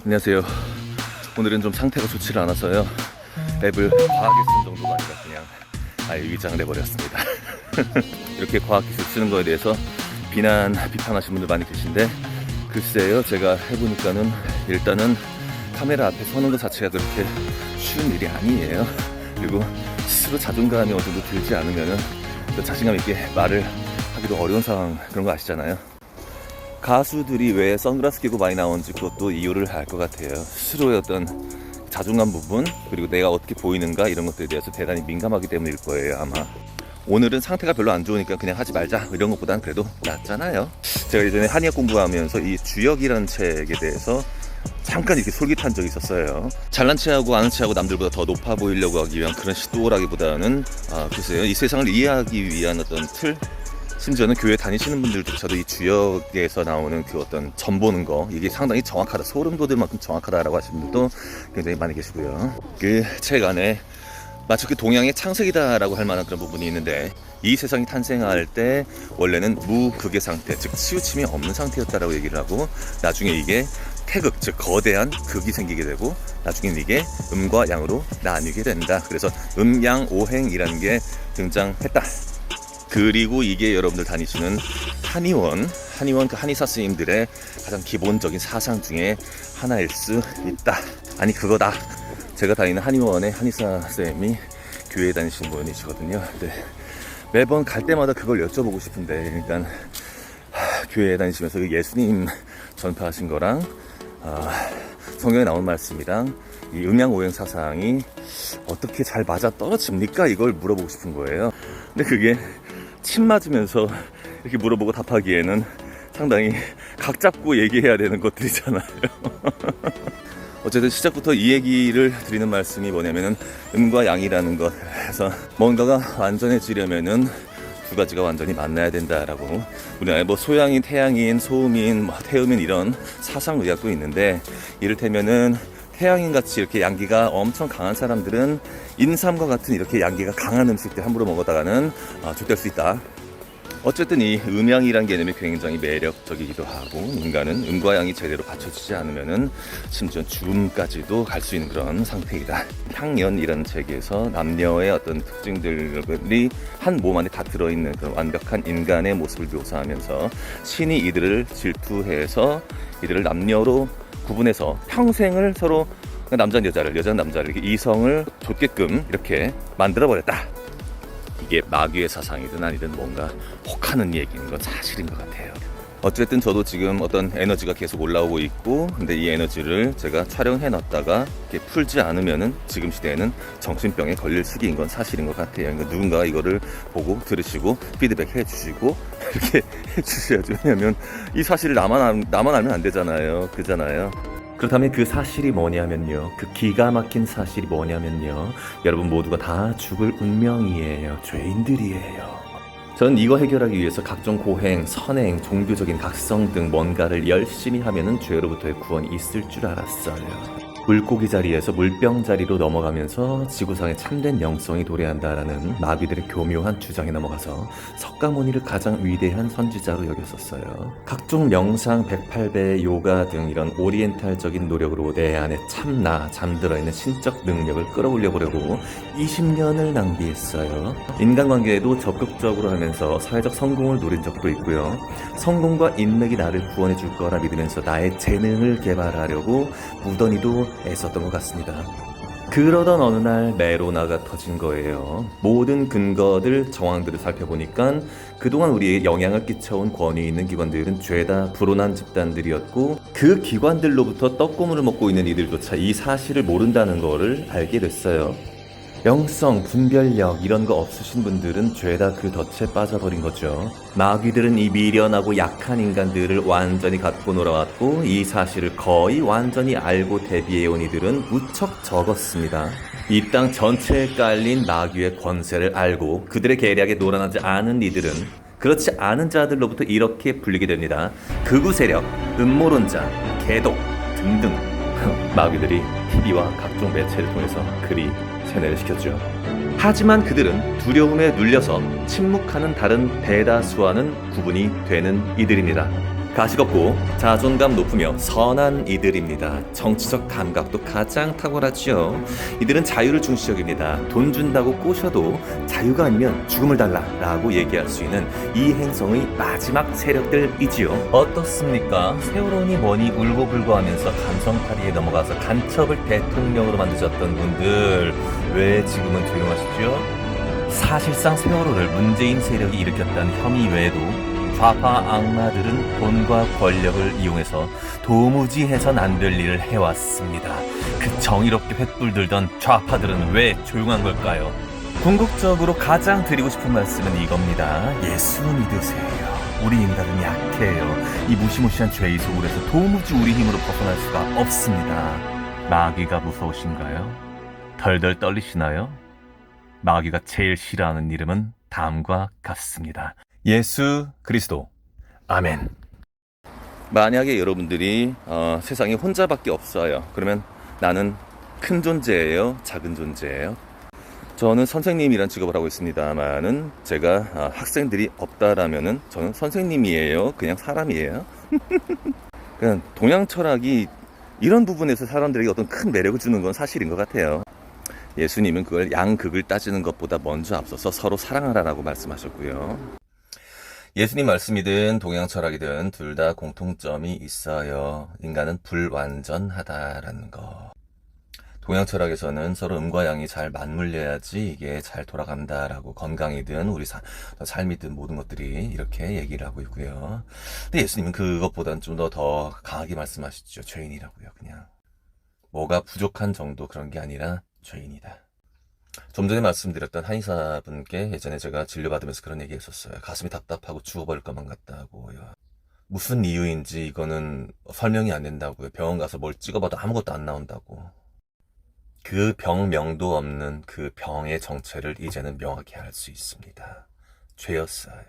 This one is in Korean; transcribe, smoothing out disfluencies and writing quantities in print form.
안녕하세요. 오늘은 좀 상태가 좋지를 않아서요. 앱을 과하게 쓴 정도가 아니라 그냥 아예 위장을 해버렸습니다. 이렇게 과학기술 쓰는 거에 대해서 비판하시는 분들 많이 계신데, 글쎄요, 제가 해보니까는 일단은 카메라 앞에 서는 것 자체가 그렇게 쉬운 일이 아니에요. 그리고 스스로 자존감이 어느 정도 들지 않으면은 자신감 있게 말을 하기도 어려운 상황, 그런 거 아시잖아요. 가수들이 왜 선글라스 끼고 많이 나오는지 그것도 이유를 알 것 같아요. 스스로의 어떤 자존감 부분, 그리고 내가 어떻게 보이는가, 이런 것들에 대해서 대단히 민감하기 때문일 거예요, 아마. 오늘은 상태가 별로 안 좋으니까 그냥 하지 말자, 이런 것보단 그래도 낫잖아요. 제가 예전에 한의학 공부하면서 이 주역이라는 책에 대해서 잠깐 이렇게 솔깃한 적이 있었어요. 잘난 체하고 아는 체하고 남들보다 더 높아 보이려고 하기 위한 그런 시도라기보다는 글쎄요, 이 세상을 이해하기 위한 어떤 틀, 심지어는 교회 다니시는 분들조차도 이 주역에서 나오는 그 어떤 점 보는 거, 이게 상당히 정확하다, 소름 돋을 만큼 정확하다라고 하시는 분도 굉장히 많이 계시고요. 그 책 안에 마치 그 동양의 창세기다라고 할 만한 그런 부분이 있는데, 이 세상이 탄생할 때 원래는 무극의 상태, 즉 치우침이 없는 상태였다라고 얘기를 하고, 나중에 이게 태극, 즉 거대한 극이 생기게 되고, 나중에는 이게 음과 양으로 나뉘게 된다. 그래서 음양오행이라는 게 등장했다. 그리고 이게 여러분들 다니시는 한의원 그 한의사 스님들의 가장 기본적인 사상 중에 하나일 수 있다. 아니, 그거다. 제가 다니는 한의원의 한의사 쌤이 교회에 다니시는 분이시거든요. 근데 매번 갈 때마다 그걸 여쭤보고 싶은데, 일단 교회에 다니시면서 그 예수님 전파하신 거랑 성경에 나온 말씀이랑 이 음양오행 사상이 어떻게 잘 맞아 떨어집니까? 이걸 물어보고 싶은 거예요. 근데 그게 침 맞으면서 이렇게 물어보고 답하기에는 상당히 각 잡고 얘기해야 되는 것들이잖아요. 어쨌든 시작부터 이 얘기를 드리는 말씀이 뭐냐면은 음과 양이라는 것. 그래서 뭔가가 완전해지려면은 두 가지가 완전히 만나야 된다라고. 우리나라에 뭐 소양인, 태양인, 소음인, 태음인 이런 사상의학도 있는데, 이를테면은 태양인 같이 이렇게 양기가 엄청 강한 사람들은 인삼과 같은 이렇게 양기가 강한 음식들 함부로 먹었다가는 좆될 수 있다. 어쨌든 이 음양이란 개념이 굉장히 매력적이기도 하고, 인간은 음과 양이 제대로 받쳐지지 않으면은 심지어 죽음까지도 갈 수 있는 그런 상태이다. 향연이라는 책에서 남녀의 어떤 특징들이 한 몸 안에 다 들어있는 그런 완벽한 인간의 모습을 묘사하면서, 신이 이들을 질투해서 이들을 남녀로 구분해서 평생을 서로 남자는 여자를, 여자는 남자를 이렇게 이성을 줬게끔 이렇게 만들어버렸다. 이게 마귀의 사상이든 아니든 뭔가 혹하는 얘기인 건 사실인 것 같아요. 어쨌든 저도 지금 어떤 에너지가 계속 올라오고 있고, 근데 이 에너지를 제가 촬영해 놨다가 이렇게 풀지 않으면은 지금 시대에는 정신병에 걸릴 시기인 건 사실인 것 같아요. 그러니까 누군가가 이거를 보고 들으시고 피드백 해주시고 이렇게 해주셔야죠. 왜냐면 이 사실을 나만 알면 안 되잖아요. 그잖아요. 그렇다면 그 사실이 뭐냐면요, 그 기가 막힌 사실이 뭐냐면요, 여러분 모두가 다 죽을 운명이에요. 죄인들이에요. 전 이거 해결하기 위해서 각종 고행, 선행, 종교적인 각성 등 뭔가를 열심히 하면은 죄로부터의 구원이 있을 줄 알았어요. 물고기 자리에서 물병 자리로 넘어가면서 지구상의 참된 영성이 도래한다라는 마귀들의 교묘한 주장에 넘어가서 석가모니를 가장 위대한 선지자로 여겼었어요. 각종 명상, 108배, 요가 등 이런 오리엔탈적인 노력으로 내 안에 참나, 잠들어 있는 신적 능력을 끌어올려 보려고 20년을 낭비했어요. 인간관계에도 적극적으로 하면서 사회적 성공을 노린 적도 있고요. 성공과 인맥이 나를 구원해 줄 거라 믿으면서 나의 재능을 개발하려고 무던히도 애썼던 것 같습니다. 그러던 어느 날 메로나가 터진 거예요. 모든 근거들, 정황들을 살펴보니까 그동안 우리에게 영향을 끼쳐온 권위 있는 기관들은 죄다 불온한 집단들이었고, 그 기관들로부터 떡고물을 먹고 있는 이들조차 이 사실을 모른다는 거를 알게 됐어요. 영성, 분별력 이런 거 없으신 분들은 죄다 그 덫에 빠져버린 거죠. 마귀들은 이 미련하고 약한 인간들을 완전히 갖고 놀아왔고, 이 사실을 거의 완전히 알고 대비해온 이들은 무척 적었습니다. 이 땅 전체에 깔린 마귀의 권세를 알고 그들의 계략에 놀아나지 않은 이들은 그렇지 않은 자들로부터 이렇게 불리게 됩니다. 극우 세력, 음모론자, 개독 등등. 마귀들이 TV와 각종 매체를 통해서 그리 세뇌를 시켰죠. 하지만 그들은 두려움에 눌려서 침묵하는 다른 대다수와는 구분이 되는 이들입니다. 가식 없고 자존감 높으며 선한 이들입니다. 정치적 감각도 가장 탁월하지요. 이들은 자유를 중시적입니다. 돈 준다고 꼬셔도 자유가 아니면 죽음을 달라라고 얘기할 수 있는 이 행성의 마지막 세력들이지요. 어떻습니까? 세월호니 뭐니 울고불고 하면서 감성파리에 넘어가서 간첩을 대통령으로 만드셨던 분들 왜 지금은 조용하시죠? 사실상 세월호를 문재인 세력이 일으켰다는 혐의 외에도 좌파 악마들은 돈과 권력을 이용해서 도무지 해선 안 될 일을 해왔습니다. 그 정의롭게 횃불 들던 좌파들은 왜 조용한 걸까요? 궁극적으로 가장 드리고 싶은 말씀은 이겁니다. 예수 믿으세요. 우리 인간은 약해요. 이 무시무시한 죄의 소굴에서 도무지 우리 힘으로 벗어날 수가 없습니다. 마귀가 무서우신가요? 덜덜 떨리시나요? 마귀가 제일 싫어하는 이름은 다음과 같습니다. 예수 그리스도. 아멘. 만약에 여러분들이 세상에 혼자밖에 없어요. 그러면 나는 큰 존재예요? 작은 존재예요? 저는 선생님이란 직업을 하고 있습니다만은 제가 학생들이 없다라면은 저는 선생님이에요? 그냥 사람이에요? 그냥 동양 철학이 이런 부분에서 사람들에게 어떤 큰 매력을 주는 건 사실인 것 같아요. 예수님은 그걸 양극을 따지는 것보다 먼저 앞서서 서로 사랑하라라고 말씀하셨고요. 예수님 말씀이든 동양 철학이든 둘 다 공통점이 있어요. 인간은 불완전하다라는 거. 동양 철학에서는 서로 음과 양이 잘 맞물려야지 이게 잘 돌아간다라고, 건강이든 우리 삶이든 모든 것들이 이렇게 얘기를 하고 있고요. 근데 예수님은 그것보다는 좀 더 강하게 말씀하시죠. 죄인이라고요. 그냥 뭐가 부족한 정도 그런 게 아니라 죄인이다. 좀 전에 말씀드렸던 한의사분께 예전에 제가 진료받으면서 그런 얘기 했었어요. 가슴이 답답하고 죽어버릴 것만 같다고요. 무슨 이유인지 이거는 설명이 안 된다고요. 병원 가서 뭘 찍어봐도 아무것도 안 나온다고. 그 병명도 없는 그 병의 정체를 이제는 명확히 알 수 있습니다. 죄였어요.